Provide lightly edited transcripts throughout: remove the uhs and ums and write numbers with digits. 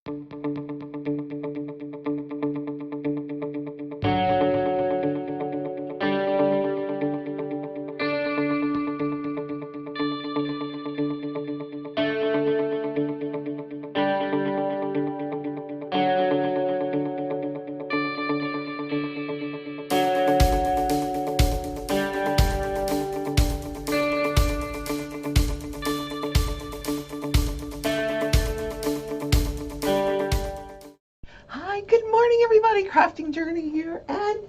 Hi, good morning, everybody. Crafting Journey here, and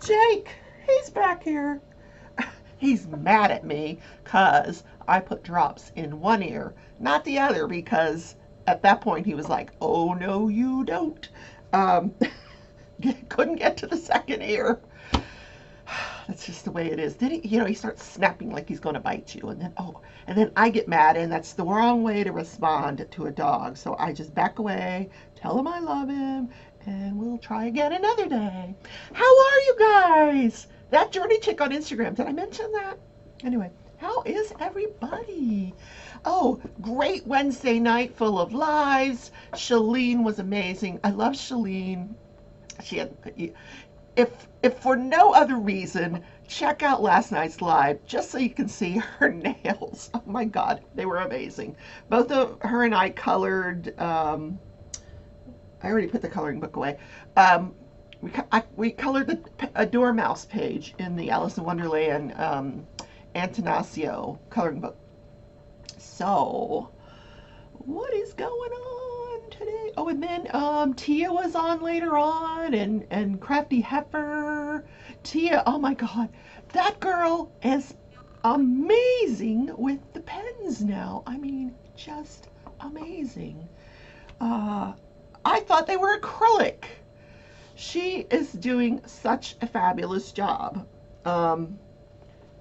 Jake, he's back here. He's mad at me because I put drops in one ear, not the other, because at that point he was like, "Oh no, you don't." Um, couldn't get to the second ear. That's just the way it is. Then he starts snapping like he's going to bite you, and then I get mad, and that's the wrong way to respond to a dog. So I just back away, tell him I love him, and we'll try again another day. How are you guys? That Journey Chick on Instagram. Did I mention that? Anyway, how is everybody? Oh, great Wednesday night full of lives. Shalene was amazing. I love Shalene. She had if for no other reason, check out last night's live just so you can see her nails. Oh my God, they were amazing. Both of her and I colored. I already put the coloring book away. Um, we colored a Dormouse page in the Alice in Wonderland Antanasio coloring book. So, what is going on today? Oh, and then Tia was on later on, and Crafty Heifer. Tia, oh my God, that girl is amazing with the pens now. I mean, just amazing. Uh, I thought they were acrylic. She is doing such a fabulous job. Um,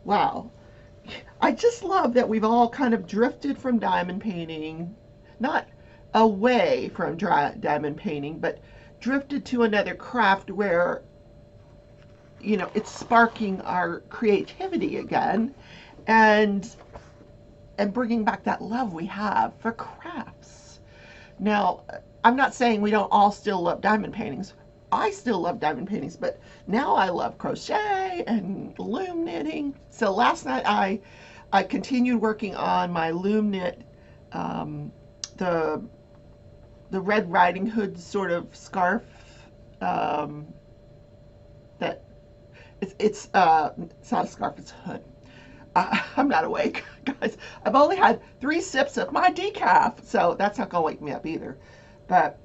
wow. I just love that we've all kind of drifted from diamond painting, not away from diamond painting, but drifted to another craft where, it's sparking our creativity again, and bringing back that love we have for crafts. Now, I'm not saying we don't all still love diamond paintings. I still love diamond paintings, but now I love crochet and loom knitting. So last night I continued working on my loom knit, um, the Red Riding Hood sort of scarf, um, that it's not a scarf, it's a hood. I'm not awake, guys. I've only had 3 sips of my decaf, so that's not gonna wake me up either. But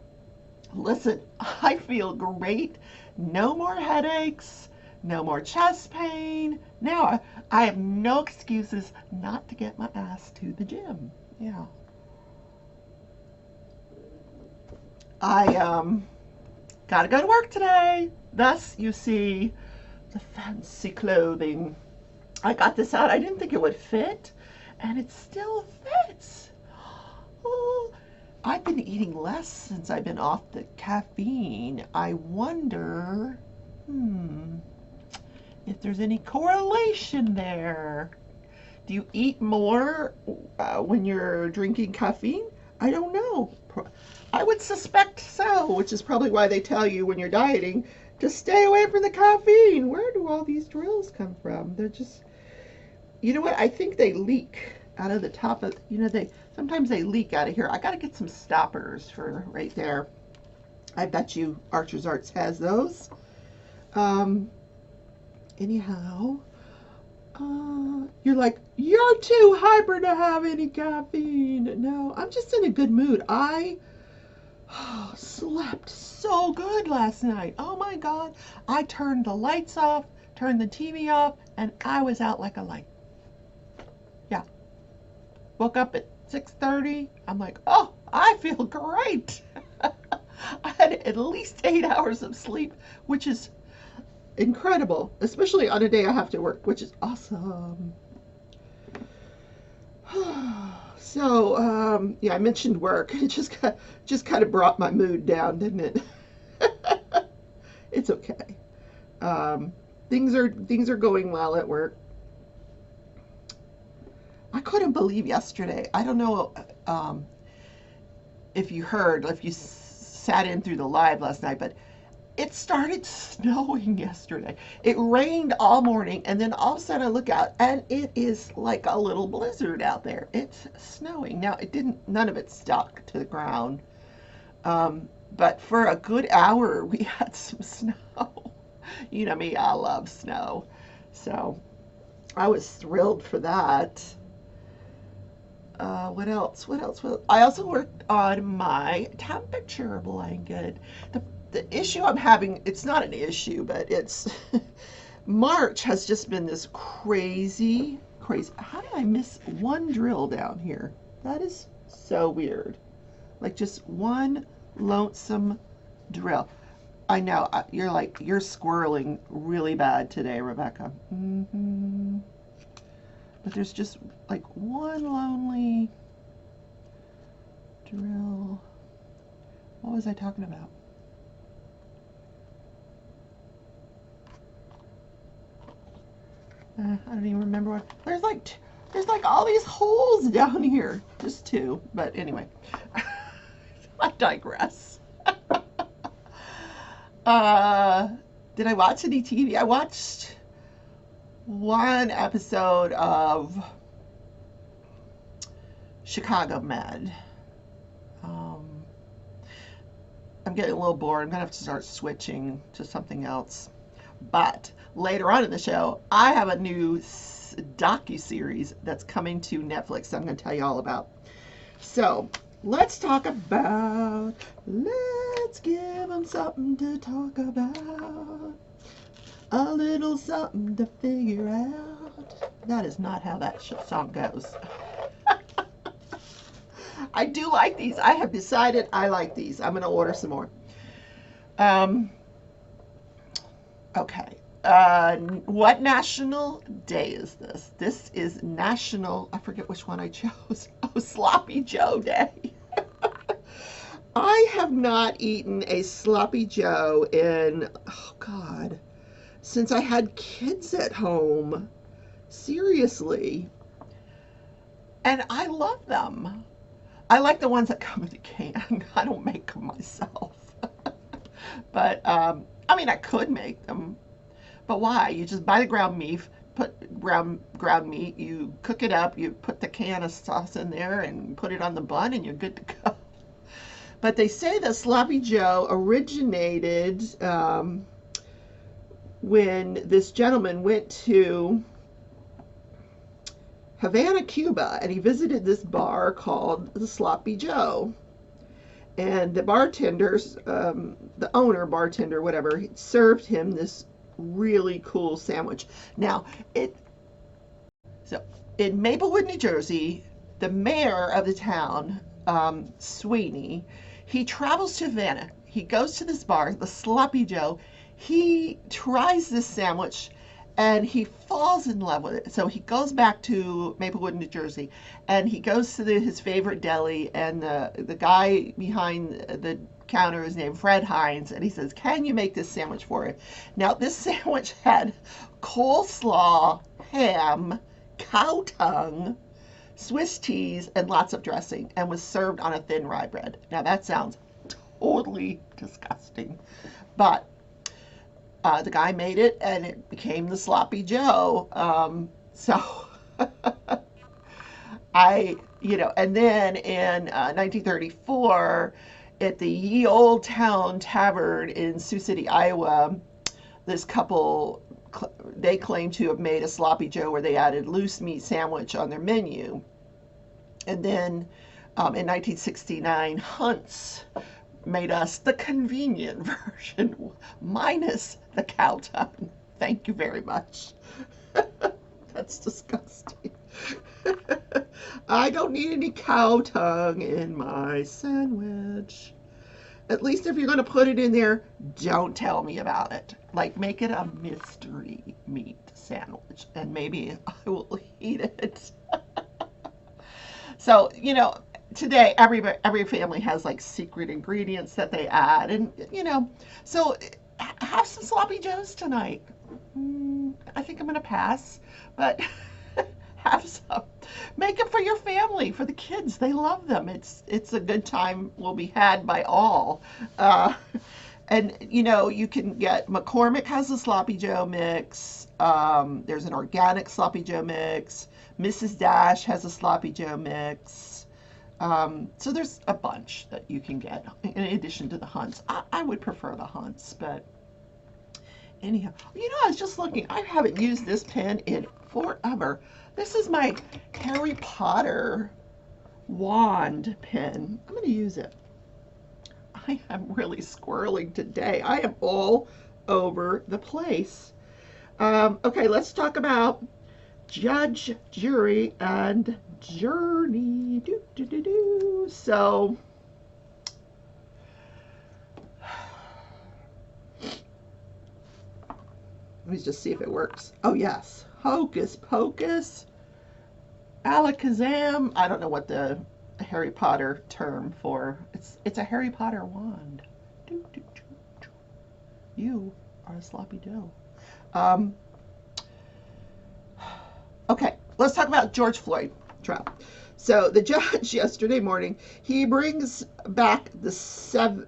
listen, I feel great. No more headaches, no more chest pain. Now I have no excuses not to get my ass to the gym. Yeah. I gotta go to work today. Thus, you see the fancy clothing. I got this out. I didn't think it would fit, and it still fits. Oh, I've been eating less since I've been off the caffeine. I wonder, if there's any correlation there. Do you eat more when you're drinking caffeine? I don't know. I would suspect so, which is probably why they tell you when you're dieting to stay away from the caffeine. Where do all these drills come from? They're just, you know what? I think they leak out of the top of, they sometimes they leak out of here. I got to get some stoppers for right there. I bet you Archer's Arts has those. Um, anyhow, you're like, you're too hyper to have any caffeine. No, I'm just in a good mood. I slept so good last night. Oh my God. I turned the lights off, turned the TV off, and I was out like a light. Yeah. Woke up at 6:30. I'm like, oh, I feel great. I had at least 8 hours of sleep, which is incredible, especially on a day I have to work, which is awesome. So, yeah, I mentioned work. It just kind of brought my mood down, didn't it? It's okay. Um, things are going well at work. I couldn't believe yesterday. I don't know if you heard, if you sat in through the live last night, but it started snowing yesterday. It rained all morning, and then all of a sudden I look out, and it is like a little blizzard out there. It's snowing. Now, none of it stuck to the ground. But for a good hour, we had some snow. You know me, I love snow. So I was thrilled for that. What else? What else? I also worked on my temperature blanket. The issue I'm having, it's not an issue, but it's March has just been this crazy, crazy. How did I miss one drill down here? That is so weird. Like just one lonesome drill. I know, you're squirreling really bad today, Rebecca. But there's just like one lonely drill. What was I talking about? I don't even remember what. There's like all these holes down here. Just two, but anyway. I digress. Did I watch any TV? I watched one episode of Chicago Med. I'm getting a little bored. I'm gonna have to start switching to something else. But later on in the show, I have a new docu series that's coming to Netflix. I'm going to tell you all about. So let's talk about. Let's give them something to talk about. A little something to figure out. That is not how that song goes. I do like these. I have decided I like these. I'm going to order some more. Okay. What national day is this? This is National, I forget which one I chose. Oh, Sloppy Joe Day. I have not eaten a Sloppy Joe in, oh God, since I had kids at home. Seriously. And I love them. I like the ones that come in a can. I don't make them myself. But, I mean, I could make them. But why? You just buy the ground meat, you cook it up, you put the can of sauce in there and put it on the bun and you're good to go. But they say that Sloppy Joe originated when this gentleman went to Havana, Cuba, and he visited this bar called the Sloppy Joe. And the bartenders, the owner, bartender, whatever, served him this really cool sandwich. Now, in Maplewood, New Jersey, the mayor of the town, Sweeney, he travels to Havana. He goes to this bar, the Sloppy Joe. He tries this sandwich and he falls in love with it. So he goes back to Maplewood, New Jersey, and he goes to his favorite deli, and the guy behind the counter is named Fred Hines, and he says, "Can you make this sandwich for it?" Now, this sandwich had coleslaw, ham, cow tongue, Swiss cheese, and lots of dressing, and was served on a thin rye bread. Now, that sounds totally disgusting, but the guy made it, and it became the Sloppy Joe. So and then in 1934, at the Ye Old Town Tavern in Sioux City, Iowa, this couple, they claim to have made a Sloppy Joe where they added loose meat sandwich on their menu. And then in 1969, Hunt's made us the convenient version minus the cow tongue. Thank you very much. That's disgusting. I don't need any cow tongue in my sandwich. At least if you're going to put it in there, don't tell me about it. Like, make it a mystery meat sandwich, and maybe I will eat it. So, today every family has like secret ingredients that they add, and so have some Sloppy Joes tonight. I think I'm gonna pass, but Have some. Make them for your family, for the kids. They love them. It's a good time will be had by all. Uh, and you can get McCormick has a sloppy Joe mix. There's an organic sloppy Joe mix. Mrs. Dash has a sloppy Joe mix. So there's a bunch that you can get in addition to the Hunts. I would prefer the Hunts, but anyhow, I was just looking. I haven't used this pen in forever. This is my Harry Potter wand pen. I'm going to use it. I am really squirreling today. I am all over the place. Okay, let's talk about judge, jury, and journey. Do, do, do, do. So, let me just see if it works. Oh, yes. Hocus pocus. Alakazam. I don't know what the Harry Potter term for. It's a Harry Potter wand. Do, do, do, do. You are a sloppy Joe. Okay, let's talk about George Floyd trial. So the judge yesterday morning, he brings back the seven.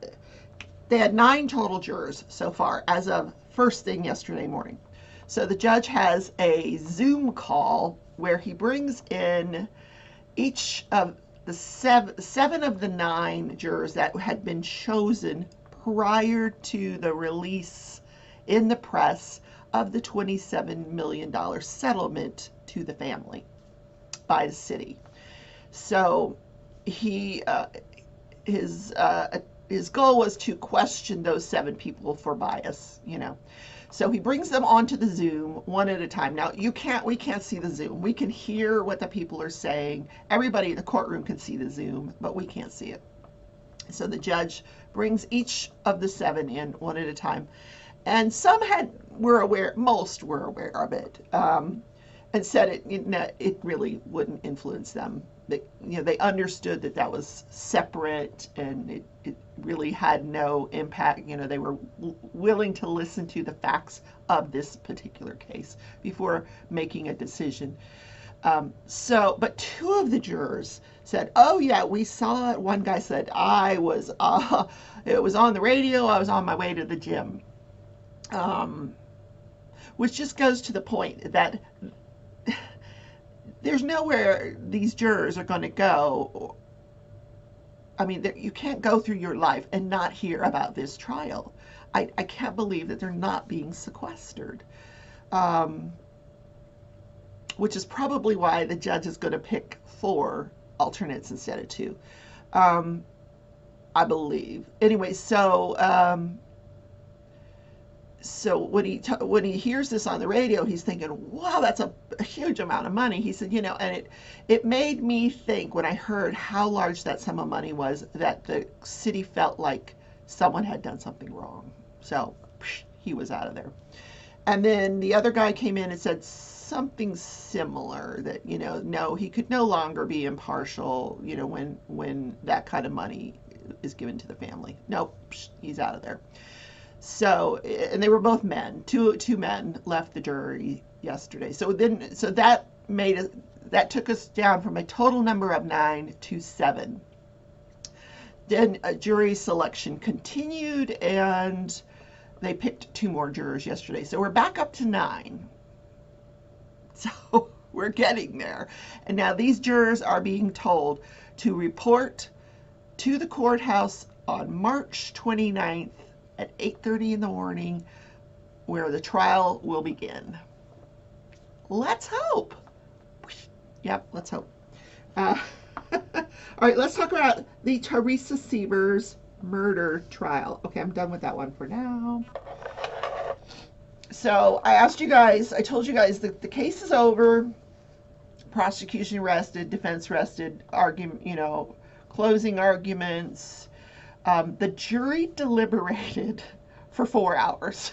They had 9 total jurors so far as of first thing yesterday morning. So the judge has a Zoom call where he brings in each of the seven of the 9 jurors that had been chosen prior to the release in the press of the $27 million settlement to the family by the city. So his goal was to question those 7 people for bias, So he brings them onto the Zoom one at a time. Now we can't see the Zoom. We can hear what the people are saying. Everybody in the courtroom can see the Zoom, but we can't see it. So the judge brings each of the 7 in one at a time. And most were aware of it, and said it really wouldn't influence them. They understood that was separate, and it really had no impact. They were willing to listen to the facts of this particular case before making a decision. But 2 of the jurors said, "Oh yeah, we saw it." One guy said, it was on the radio. I was on my way to the gym." Which just goes to the point that there's nowhere these jurors are going to go. I mean, you can't go through your life and not hear about this trial. I can't believe that they're not being sequestered, which is probably why the judge is going to pick 4 alternates instead of 2, I believe. Anyway, so when he hears this on the radio, he's thinking, wow, that's a huge amount of money. He said, and it made me think when I heard how large that sum of money was, that the city felt like someone had done something wrong. So he was out of there. And then the other guy came in and said something similar, that, no, he could no longer be impartial, when that kind of money is given to the family. Nope, he's out of there. So, and they were both men. Two men left the jury yesterday. So that took us down from a total number of 9 to 7. Then a jury selection continued, and they picked 2 more jurors yesterday. So we're back up to 9. So we're getting there. And now these jurors are being told to report to the courthouse on March 29th at 8:30 in the morning, where the trial will begin. Let's hope. Yep, let's hope. All right, let's talk about the Teresa Sievers murder trial. Okay, I'm done with that one for now. So I told you guys that the case is over. Prosecution rested, defense rested, argument, closing arguments. The jury deliberated for 4 hours,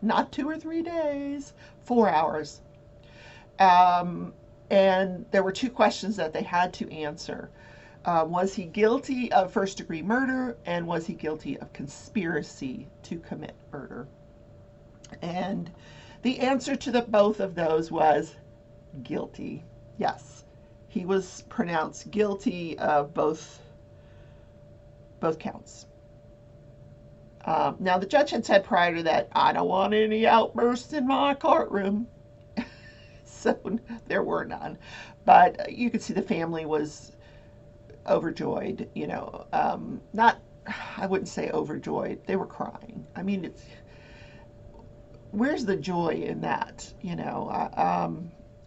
not 2 or 3 days, 4 hours. And there were 2 questions that they had to answer. Was he guilty of first-degree murder, and was he guilty of conspiracy to commit murder? And the answer to both of those was guilty. Yes, he was pronounced guilty of both counts. Now, the judge had said prior to that, I don't want any outbursts in my courtroom. So there were none. But you could see the family was overjoyed, not, I wouldn't say overjoyed. They were crying. I mean, where's the joy in that?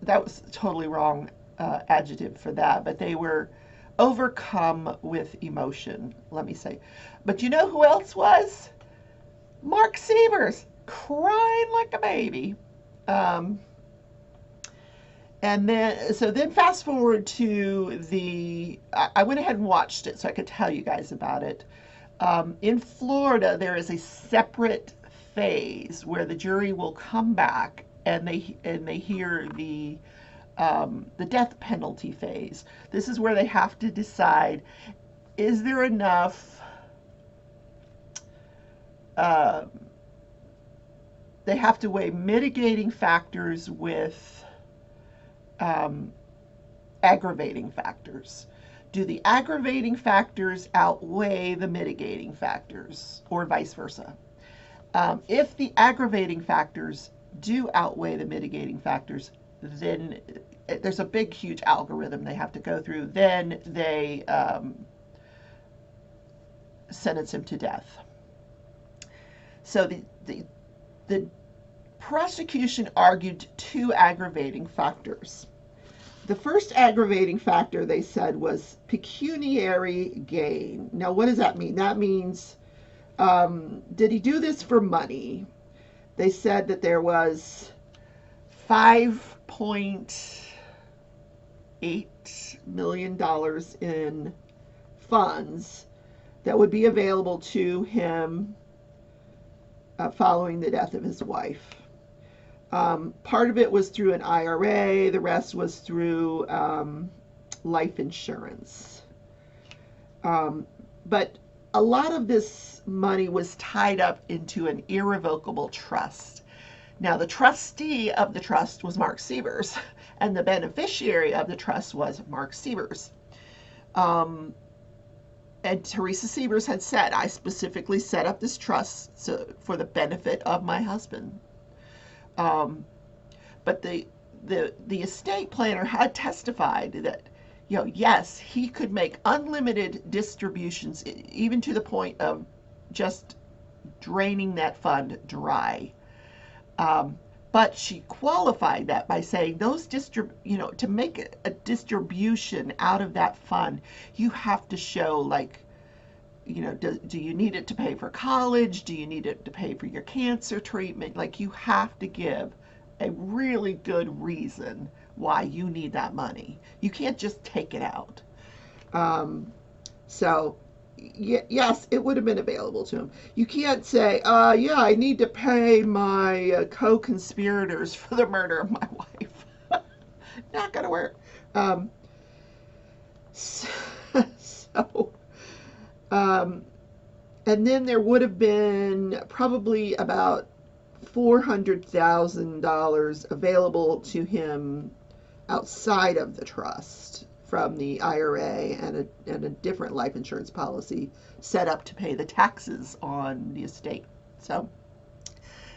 That was totally wrong adjective for that, but they were overcome with emotion, let me say. But you know who else was? Mark Sievers, crying like a baby. Um, and then fast forward to I went ahead and watched it so I could tell you guys about it. In Florida, there is a separate phase where the jury will come back and they hear the death penalty phase. This is where they have to decide: is there enough? Uh, they have to weigh mitigating factors with um, aggravating factors. Do the aggravating factors outweigh the mitigating factors, or vice versa? If the aggravating factors do outweigh the mitigating factors, then there's a big, huge algorithm they have to go through. Then they sentence him to death. So the prosecution argued two aggravating factors. The first aggravating factor, they said, was pecuniary gain. Now, what does that mean? That means, did he do this for money? They said that there was $5.8 million in funds that would be available to him following the death of his wife. Part of it was through an IRA, the rest was through life insurance. But a lot of this money was tied up into an irrevocable trust. Now, the trustee of the trust was Mark Sievers, and the beneficiary of the trust was Mark Sievers. And Teresa Sievers had said, I specifically set up this trust for the benefit of my husband. But the estate planner had testified that, yes, he could make unlimited distributions, even to the point of just draining that fund dry. But she qualified that by saying to make a distribution out of that fund, you have to show, like, do you need it to pay for college? Do you need it to pay for your cancer treatment? Like, you have to give a really good reason why you need that money. You can't just take it out. So yes, it would have been available to him. You can't say, yeah, I need to pay my co-conspirators for the murder of my wife. Not going to work. So, and then there would have been probably about $400,000 available to him outside of the trust from the IRA and a different life insurance policy set up to pay the taxes on the estate. So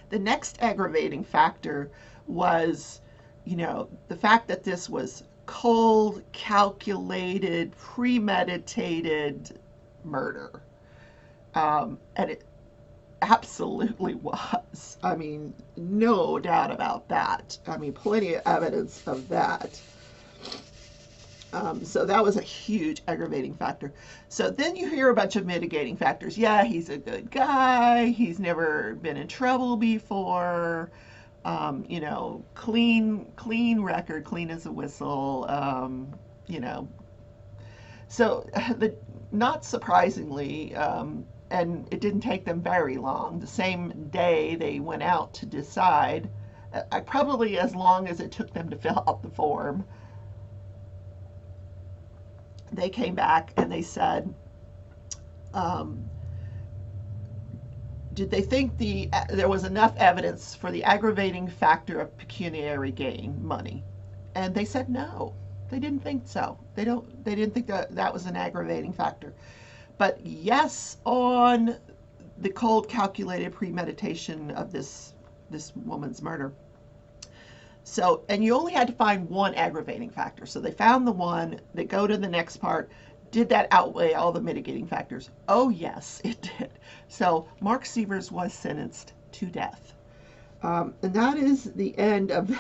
the next aggravating factor was, the fact that this was cold, calculated, premeditated murder. And it absolutely was. I mean, no doubt about that. I mean, plenty of evidence of that. So that was a huge aggravating factor. So then you hear a bunch of mitigating factors. Yeah, he's a good guy. He's never been in trouble before. Clean record, clean as a whistle. So not surprisingly, and it didn't take them very long. The same day they went out to decide, probably as long as it took them to fill out the form, they came back and they said, did they think there was enough evidence for the aggravating factor of pecuniary gain, money? And they said no. They didn't think so. They didn't think that that was an aggravating factor. But yes, on the cold, calculated premeditation of this woman's murder. So, and you only had to find one aggravating factor. So they found the one. They go to the next part. Did that outweigh all the mitigating factors? Oh, yes, it did. So Mark Sievers was sentenced to death. And that is the end of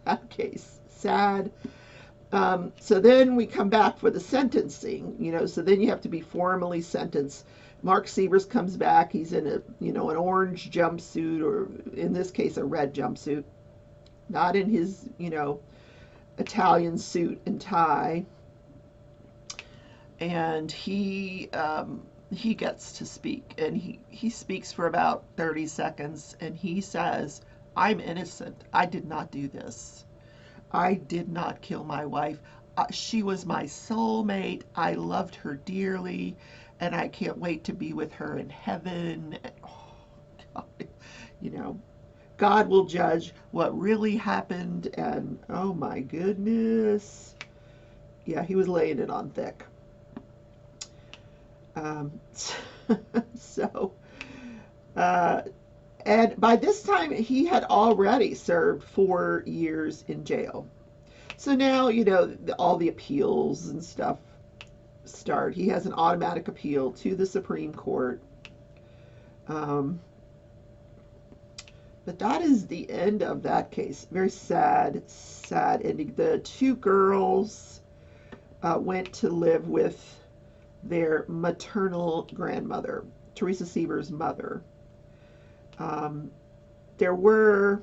that case. Sad. So then we come back for the sentencing, so then you have to be formally sentenced. Mark Sievers comes back. He's in an orange jumpsuit, or in this case, a red jumpsuit, not in his, Italian suit and tie. And he gets to speak, and he speaks for about 30 seconds, and he says, "I'm innocent. I did not do this. I did not kill my wife. She was my soulmate. I loved her dearly, and I can't wait to be with her in heaven." Oh, God. You know, God will judge what really happened, and oh my goodness. Yeah, he was laying it on thick. Um, so, uh, and by this time, he had already served 4 years in jail. So now, all the appeals and stuff start. He has an automatic appeal to the Supreme Court. Um, but that is the end of that case. Very sad, sad ending. The two girls went to live with their maternal grandmother, Teresa Sievers' mother. Um, there were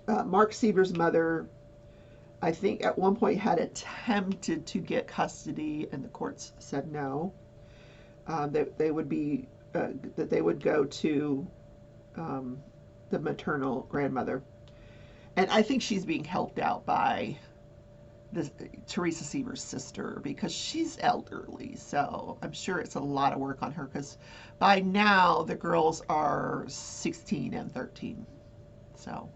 Mark Sievers' mother, I think at one point had attempted to get custody, and the courts said no. That they would be that they would go to um, the maternal grandmother, and I think she's being helped out by the Teresa Sievers' sister because she's elderly. So I'm sure it's a lot of work on her because by now the girls are 16 and 13. So.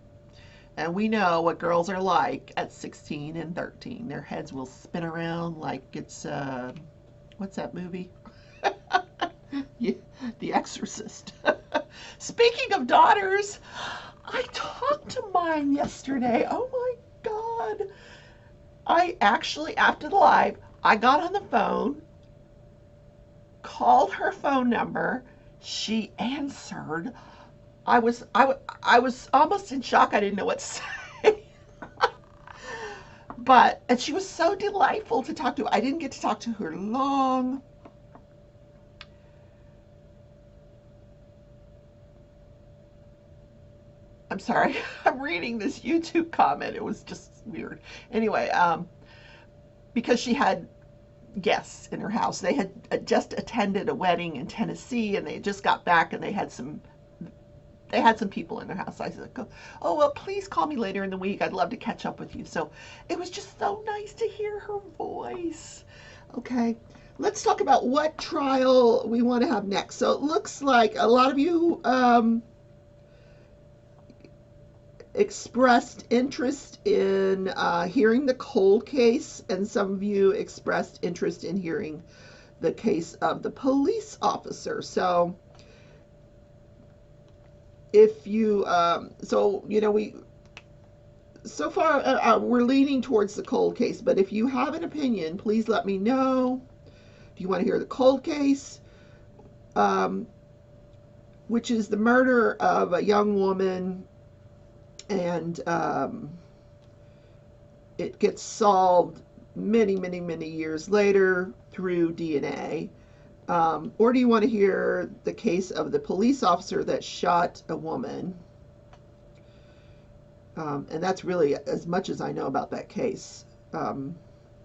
And we know what girls are like at 16 and 13. Their heads will spin around like it's, what's that movie? Yeah, The Exorcist. Speaking of daughters, I talked to mine yesterday. Oh my God. I actually, after the live, I got on the phone, called her phone number. She answered. I was almost in shock. I didn't know what to say. And she was so delightful to talk to. I didn't get to talk to her long. I'm sorry. I'm reading this YouTube comment. It was just weird. Anyway, because she had guests in her house. They had just attended a wedding in Tennessee, and they just got back, and they had some people in their house. I said, "Oh, well, please call me later in the week. I'd love to catch up with you." So it was just so nice to hear her voice. Okay, let's talk about what trial we want to have next. So it looks like a lot of you expressed interest in hearing the cold case, and some of you expressed interest in hearing the case of the police officer. So if you we so far we're leaning towards the cold case, but if you have an opinion, please let me know. Do you want to hear the cold case, which is the murder of a young woman, and it gets solved many years later through DNA? Or do you want to hear the case of the police officer that shot a woman? And that's really as much as I know about that case.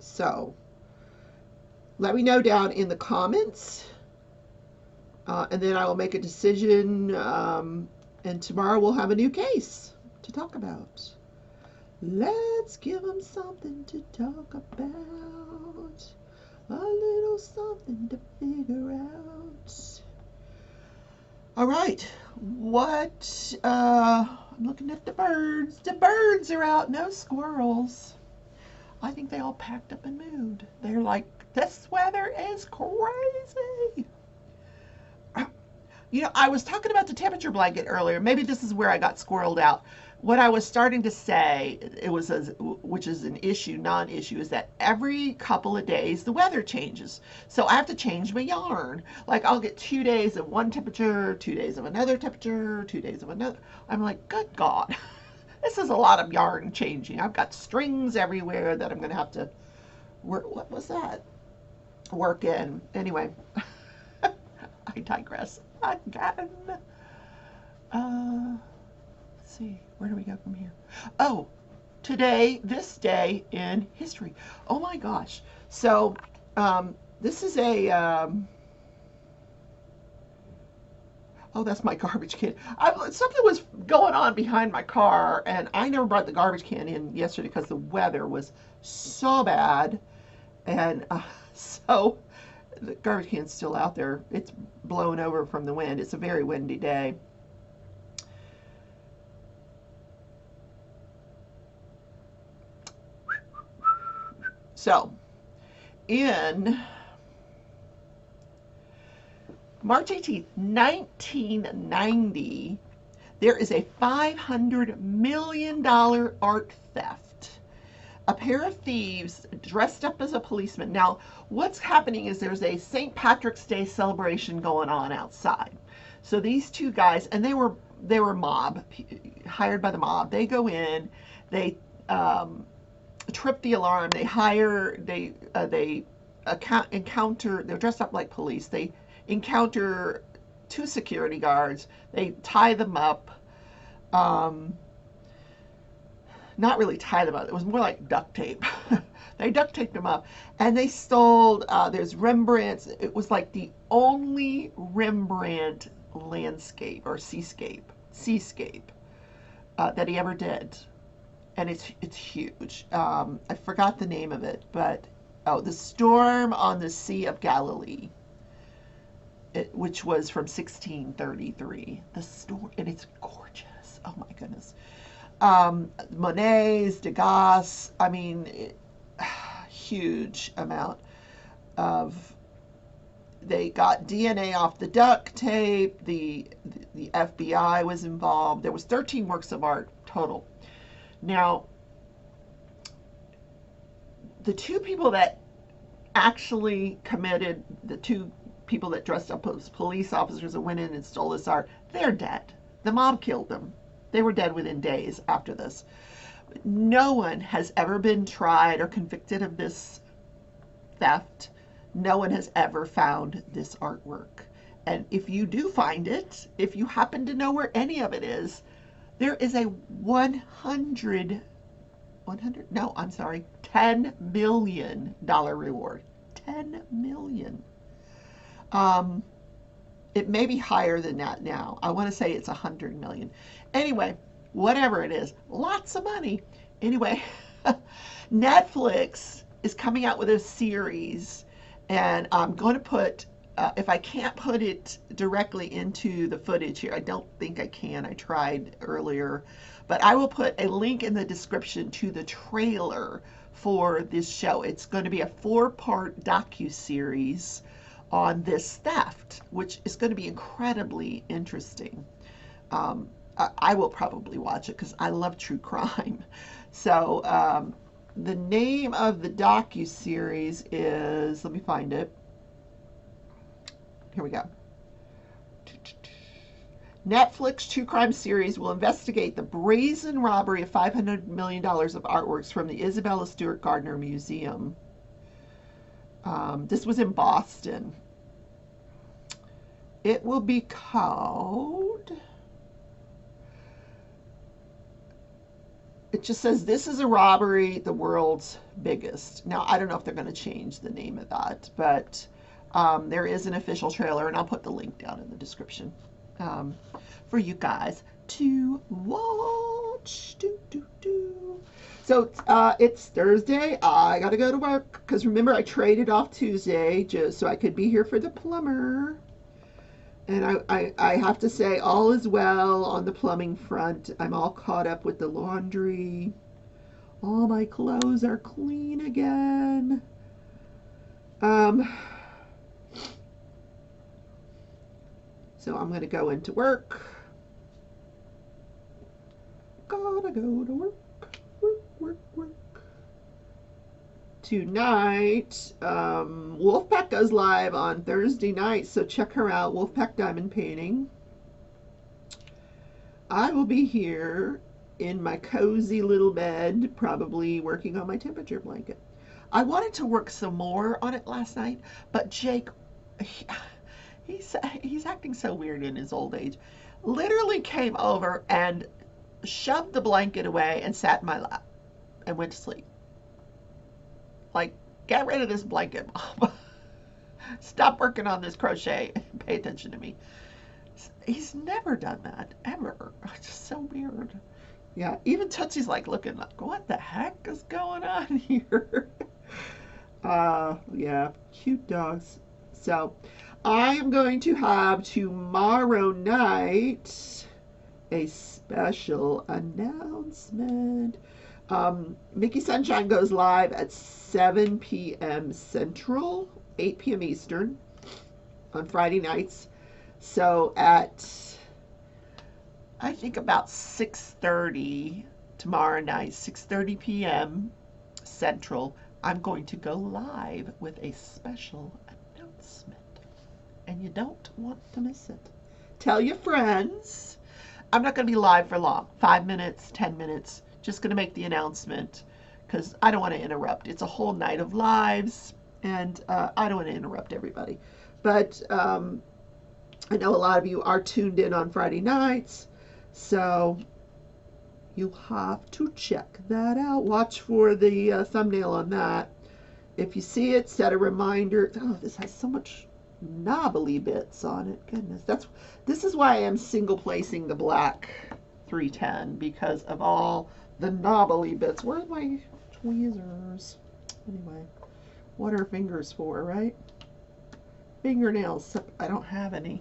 So let me know down in the comments, and then I will make a decision. And tomorrow we'll have a new case to talk about. Let's give them something to talk about. A little something to figure out. All right. I'm looking at the birds. The birds are out, no squirrels. I think they all packed up and moved. They're like, this weather is crazy. I was talking about the temperature blanket earlier. Maybe this is where I got squirreled out. What I was starting to say, which is an issue, non-issue, is that every couple of days the weather changes. So I have to change my yarn. Like I'll get 2 days of one temperature, 2 days of another temperature, 2 days of another. I'm like, good God, this is a lot of yarn changing. I've got strings everywhere that I'm going to have to work. What was that? Work in. Anyway, I digress again. Let's see, where do we go from here? Oh, today, this day in history. Oh my gosh. So, this is oh, that's my garbage can. Something was going on behind my car, and I never brought the garbage can in yesterday because the weather was so bad. And so the garbage can's still out there. It's blown over from the wind. It's a very windy day. So, in March 18th, 1990, there is a $500 million art theft. A pair of thieves dressed up as a policeman. Now, what's happening is there's a St. Patrick's Day celebration going on outside. So these two guys, and they were mob, hired by the mob. They go in, they trip the alarm. They encounter. They're dressed up like police. They encounter two security guards. They tie them up. Um, Not really tie them up. It was more like duct tape. They duct taped them up, and they stole. There's Rembrandt's. It was like the only Rembrandt landscape or seascape that he ever did, and it's huge. I forgot the name of it, but the Storm on the Sea of Galilee, which was from 1633. The storm, and it's gorgeous. Oh my goodness. Monet's, Degas. I mean, huge amount of. They got DNA off the duct tape. The FBI was involved. There was 13 works of art total. Now, the two people that actually committed, the two people that dressed up as police officers and went in and stole this art, they're dead. The mob killed them. They were dead within days after this. No one has ever been tried or convicted of this theft. No one has ever found this artwork. And if you do find it, if you happen to know where any of it is, there is a $10 million reward. 10 million. It may be higher than that now. I want to say it's 100 million. Anyway, whatever it is, lots of money. Anyway, Netflix is coming out with a series, and I'm going to put, if I can't put it directly into the footage here, I don't think I can. I tried earlier, but I will put a link in the description to the trailer for this show. It's going to be a 4-part docu-series on this theft, which is going to be incredibly interesting. I will probably watch it because I love true crime. So the name of the docu-series is, let me find it. Here we go. Netflix true crime series will investigate the brazen robbery of $500 million of artworks from the Isabella Stewart Gardner Museum. This was in Boston. It will be called, it just says, this is a robbery, the world's biggest. Now, I don't know if they're going to change the name of that, but there is an official trailer, and I'll put the link down in the description for you guys to watch. So it's Thursday. I got to go to work because remember, I traded off Tuesday just so I could be here for the plumber. And I have to say, all is well on the plumbing front. I'm all caught up with the laundry. All my clothes are clean again. Um, so I'm going to go into work. Gotta go to work. Work. Tonight, Wolfpack goes live on Thursday night, so check her out, Wolfpack Diamond Painting. I will be here in my cozy little bed, probably working on my temperature blanket. I wanted to work some more on it last night, but Jake, he's acting so weird in his old age. Literally came over and shoved the blanket away and sat in my lap and went to sleep. Like, get rid of this blanket, Mom. Stop working on this crochet. Pay attention to me. He's never done that, ever. It's just so weird. Yeah, even Tootsie's like looking like, what the heck is going on here? Yeah, cute dogs. So, I am going to have tomorrow night a special announcement. Mickey Sunshine goes live at 7 p.m. Central, 8 p.m. Eastern on Friday nights. So at, I think about 6:30 tomorrow night, 6:30 p.m. Central, I'm going to go live with a special announcement. And you don't want to miss it. Tell your friends. I'm not going to be live for long, 5 minutes, 10 minutes. Just going to make the announcement because I don't want to interrupt. It's a whole night of lives, and I don't want to interrupt everybody. But I know a lot of you are tuned in on Friday nights, so you'll have to check that out. Watch for the thumbnail on that. If you see it, set a reminder. Oh, this has so much knobbly bits on it. Goodness, this is why I am single placing the black 310, because of all the knobbly bits. Where's my tweezers? Anyway, what are fingers for, right? Fingernails. I don't have any.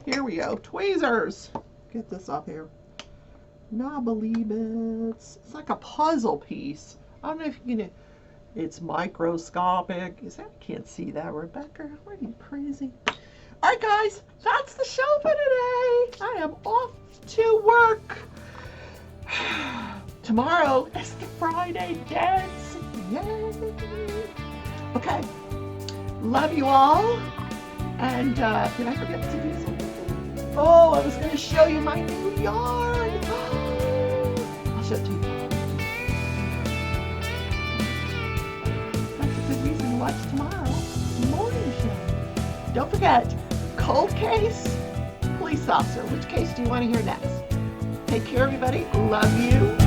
Here we go. Tweezers. Get this off here. Knobbly bits. It's like a puzzle piece. I don't know if you can. It's microscopic. I can't see that, Rebecca. Are you crazy? All right, guys. That's the show for today. I am off to work. Tomorrow is the Friday dance. Yay! Okay. Love you all. And did I forget to do something? Oh, I was going to show you my new yarn. I'll show it to you. That's a good reason to watch tomorrow's morning show. Don't forget, cold case, police officer. Which case do you want to hear next? Take care, everybody. Love you.